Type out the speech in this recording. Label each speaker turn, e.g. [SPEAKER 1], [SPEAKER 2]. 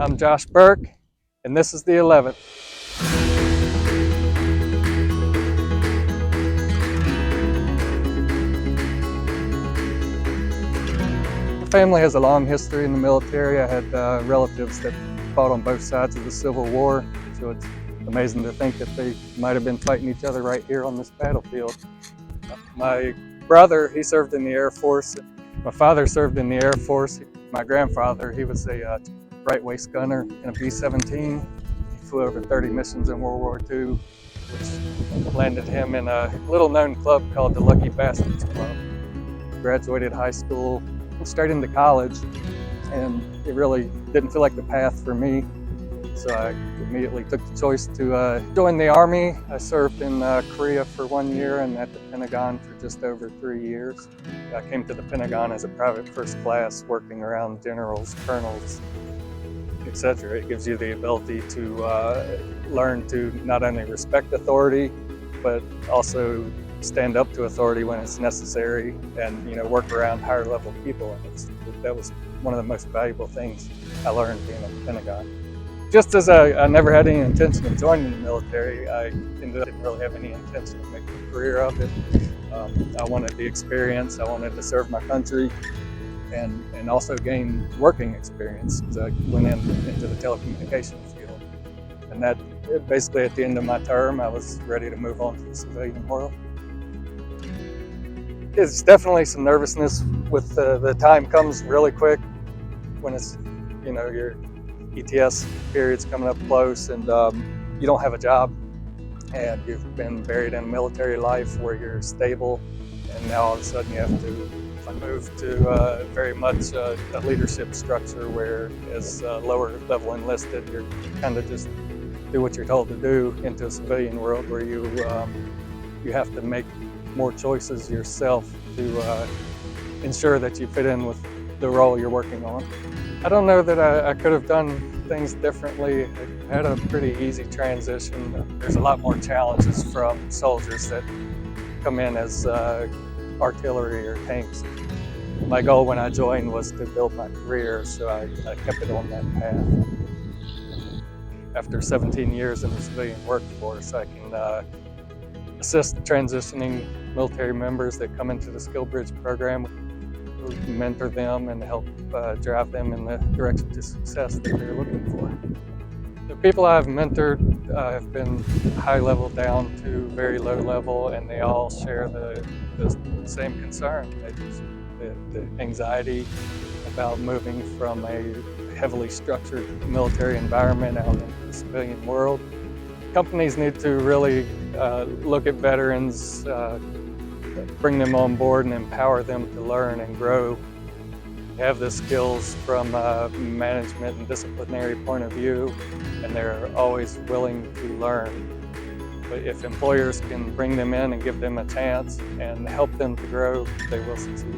[SPEAKER 1] I'm Josh Burke, and this is the 11th. My family has a long history in the military. I had relatives that fought on both sides of the Civil War, so it's amazing to think that they might have been fighting each other right here on this battlefield. My brother, he served in the Air Force. My father served in the Air Force. My grandfather, he was a right waist gunner in a B-17. He flew over 30 missions in World War II, which landed him in a little known club called the Lucky Bastards Club. Graduated high school, straight into college, and it really didn't feel like the path for me. So I immediately took the choice to join the Army. I served in Korea for 1 year and at the Pentagon for just over 3 years. I came to the Pentagon as a private first class, working around generals, colonels, etc. It gives you the ability to learn to not only respect authority, but also stand up to authority when it's necessary, and work around higher level people. And that was one of the most valuable things I learned being at the Pentagon. Just as I never had any intention of joining the military, I didn't really have any intention of making a career of it. I wanted the experience, I wanted to serve my country, and also gain working experience. So I went into the telecommunications field. And that basically at the end of my term, I was ready to move on to the civilian world. It's definitely some nervousness with the time comes really quick when it's, your ETS period's coming up close, and you don't have a job, and you've been buried in military life where you're stable, and now all of a sudden you have to move to very much a leadership structure where, as lower level enlisted, you're kind of just do what you're told to do, into a civilian world where you have to make more choices yourself to ensure that you fit in with the role you're working on. I don't know that I could have done things differently. I had a pretty easy transition. There's a lot more challenges from soldiers that come in as artillery or tanks. My goal when I joined was to build my career, so I kept it on that path. After 17 years in the civilian workforce, I can assist transitioning military members that come into the Skill Bridge program, mentor them and help drive them in the direction to success that they're looking for. The people I've mentored have been high level down to very low level, and they all share the same concern. The anxiety about moving from a heavily structured military environment out into the civilian world. Companies need to really look at veterans, bring them on board and empower them to learn and grow, have the skills from a management and disciplinary point of view, and they're always willing to learn. But if employers can bring them in and give them a chance and help them to grow, they will succeed.